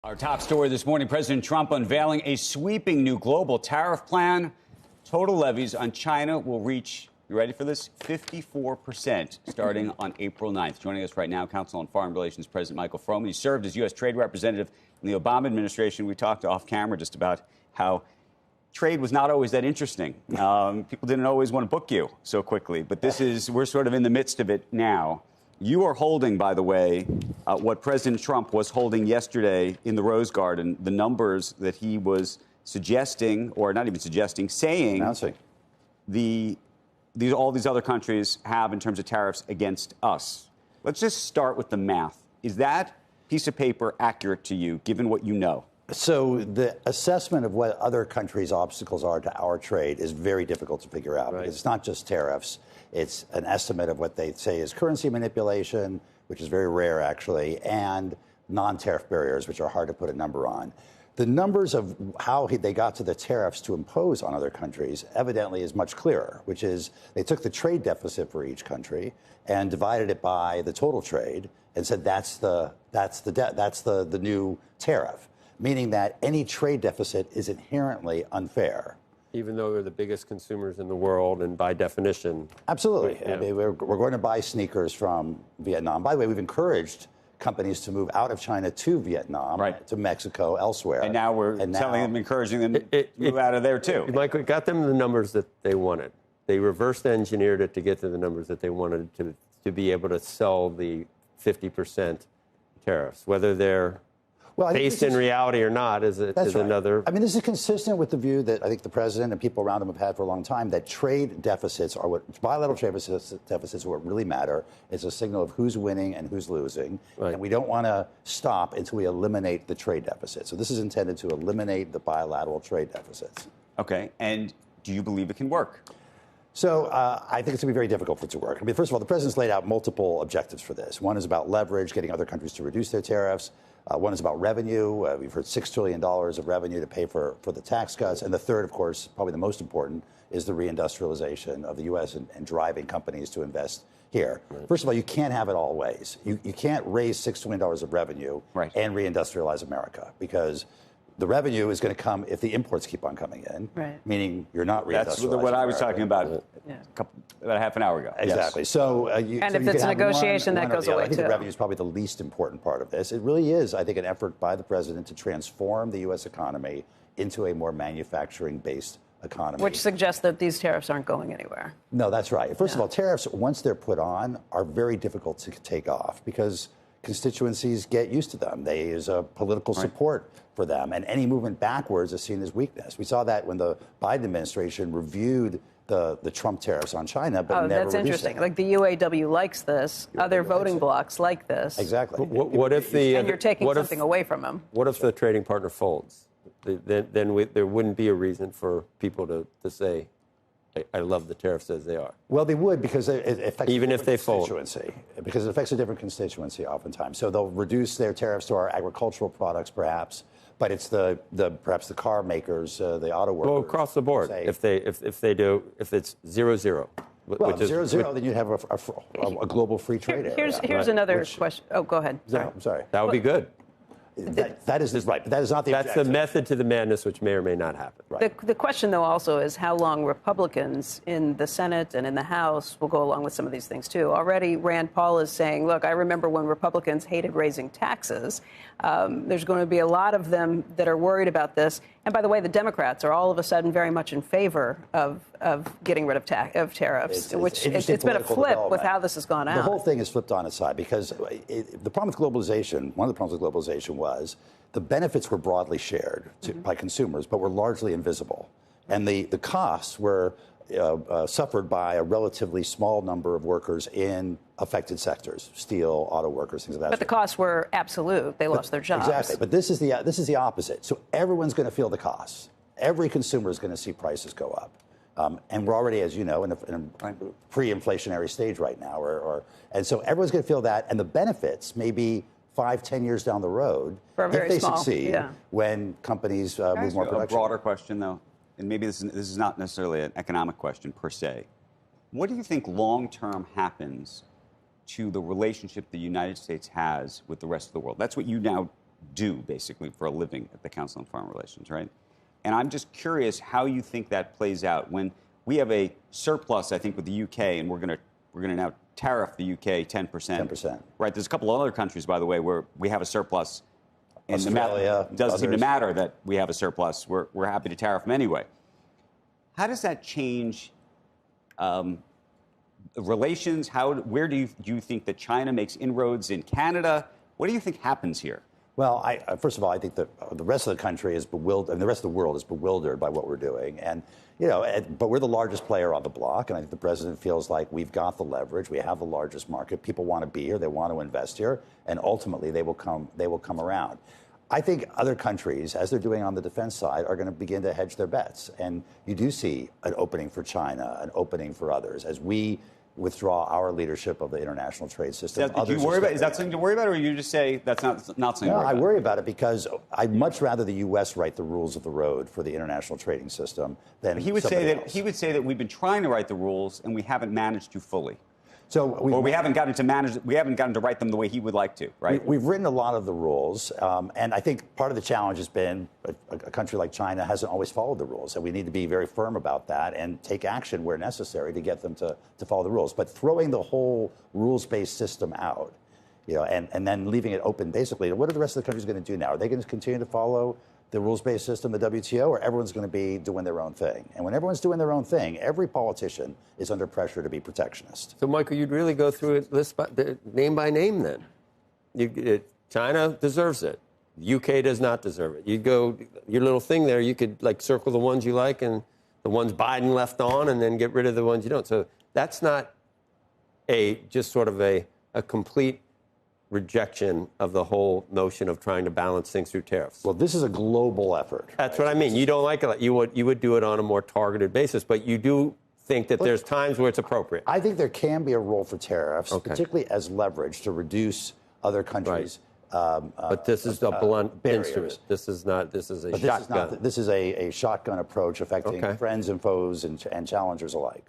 Our top story this morning, President Trump unveiling a sweeping new global tariff plan. Total levies on China will reach, you ready for this, 54% starting on April 9th. Joining us right now, Counsel on Foreign Relations President Michael Froman. He served as U.S. Trade Representative in the Obama administration. We talked off camera just about how trade was not always that interesting. People didn't always want to book you so quickly, but we're sort of in the midst of it now. You are holding, by the way, what President Trump was holding yesterday in the Rose Garden, the numbers that he was suggesting, or not even suggesting, saying announcing all these other countries have in terms of tariffs against us. Let's just start with the math. Is that piece of paper accurate to you, given what you know? So the assessment of what other countries' obstacles are to our trade is very difficult to figure out. Right. Because it's not just tariffs. It's an estimate of what they say is currency manipulation, which is very rare, actually, and non-tariff barriers, which are hard to put a number on. The numbers of how they got to the tariffs to impose on other countries evidently is much clearer, which is they took the trade deficit for each country and divided it by the total trade and said that's the new tariff, meaning that any trade deficit is inherently unfair. Even though they're the biggest consumers in the world, and by definition. Absolutely. Yeah. I mean, we're going to buy sneakers from Vietnam. By the way, we've encouraged companies to move out of China to Vietnam, right, to Mexico, elsewhere. And now we're telling them, encouraging them to move out of there, too. Michael, got them the numbers that they wanted. They reverse engineered it to get to the numbers that they wanted to be able to sell the 50% tariffs. Whether they're based in reality or not is another. I mean, this is consistent with the view that I think the president and people around him have had for a long time, that trade deficits are bilateral trade deficits are what really matter. It's a signal of who's winning and who's losing. Right. And we don't want to stop until we eliminate the trade deficit. So this is intended to eliminate the bilateral trade deficits. Okay. And do you believe it can work? So I think it's going to be very difficult for it to work. I mean, first of all, the president's laid out multiple objectives for this. One is about leverage, getting other countries to reduce their tariffs. One is about revenue. We've heard $6 trillion of revenue to pay for the tax cuts. And the third, of course, probably the most important, is the reindustrialization of the U.S. and driving companies to invest here. Right. First of all, you can't have it all ways. You can't raise $6 trillion of revenue and reindustrialize America, because the revenue is going to come if the imports keep on coming in, meaning you're not reindustrializing. That's what I was talking about about half an hour ago. Exactly. Yes. So, and if it's a negotiation, that goes away, I think too. the revenue is probably the least important part of this. It really is, I think, an effort by the president to transform the U.S. economy into a more manufacturing-based economy. Which suggests that these tariffs aren't going anywhere. No, that's right. First of all, tariffs, once they're put on, are very difficult to take off because constituencies get used to them. They use a political support for them, and any movement backwards is seen as weakness. We saw that when the Biden administration reviewed the Trump tariffs on China, but never that's interesting. them. Like the UAW likes this. Other voting blocs like this. Exactly. What if and you're taking something away from them? What if the trading partner folds? Then there wouldn't be a reason for people to say, I love the tariffs as they are. Well, they would, because it affects even if they constituency. Because it affects a different constituency oftentimes. So they'll reduce their tariffs to our agricultural products, perhaps. But it's perhaps the car makers, the auto workers. Well, across the board, if it's 0-0. Well, if 0-0, then you'd have a global free trade area. Here's another question. Oh, go ahead. I'm sorry. That would be good. That is right, but that is not the objective. That's the method to the madness, which may or may not happen. Right. The question, though, also is how long Republicans in the Senate and in the House will go along with some of these things, too. Already, Rand Paul is saying, look, I remember when Republicans hated raising taxes. There's going to be a lot of them that are worried about this. And by the way, the Democrats are all of a sudden very much in favor of getting rid of tariffs, it's been a flip with how this has gone out. The whole thing is flipped on its side because the problem with globalization, one of the problems with globalization was the benefits were broadly shared by consumers, but were largely invisible. And the costs were suffered by a relatively small number of workers in affected sectors, steel, auto workers, things like that. But the costs were absolute. They lost their jobs. Exactly. But this is the opposite. So everyone's going to feel the costs. Every consumer is going to see prices go up. And we're already, as you know, in a pre-inflationary stage right now. And so everyone's going to feel that. And the benefits may be 5-10 years down the road if they succeed when companies move more production. A broader question, though, and maybe this is not necessarily an economic question per se. What do you think long-term happens to the relationship the United States has with the rest of the world? That's what you now do, basically, for a living at the Council on Foreign Relations, right? And I'm just curious how you think that plays out when we have a surplus, I think, with the UK, and we're going to now tariff the UK 10%. 10%. Right. There's a couple of other countries, by the way, where we have a surplus. And Australia, it doesn't seem to matter that we have a surplus. We're happy to tariff them anyway. How does that change relations? Where do you think that China makes inroads in Canada? What do you think happens here? Well, first of all, I think that the rest of the country is bewildered, and the rest of the world is bewildered by what we're doing. And, but we're the largest player on the block, and I think the president feels like we've got the leverage, we have the largest market, people want to be here, they want to invest here, and ultimately they will come around. I think other countries, as they're doing on the defense side, are going to begin to hedge their bets. And you do see an opening for China, an opening for others, as we withdraw our leadership of the international trade system. Do you worry about? Is that something to worry about, or you just say that's not something? No, I worry about it because I'd much rather the U.S. write the rules of the road for the international trading system than he would say that we've been trying to write the rules and we haven't managed to fully. So we haven't gotten to write them the way he would like to, right? We've written a lot of the rules, and I think part of the challenge has been a country like China hasn't always followed the rules, and we need to be very firm about that and take action where necessary to get them to follow the rules. But throwing the whole rules-based system out, and then leaving it open, basically, what are the rest of the countries going to do now? Are they going to continue to follow the rules-based system, the WTO, or everyone's going to be doing their own thing? And when everyone's doing their own thing, every politician is under pressure to be protectionist. So, Michael, you'd really go through it name by name then? China deserves it. The UK does not deserve it. You'd go, your little thing there, you could circle the ones you like and the ones Biden left on and then get rid of the ones you don't. So that's not just sort of a complete rejection of the whole notion of trying to balance things through tariffs. Well, this is a global effort. That's what I mean. You don't like it. You would do it on a more targeted basis, but you do think that there's times where it's appropriate. I think there can be a role for tariffs, particularly as leverage to reduce other countries' but this is a blunt barriers. Instrument. This is not. This is a shotgun. This is a shotgun approach affecting friends and foes and challengers alike.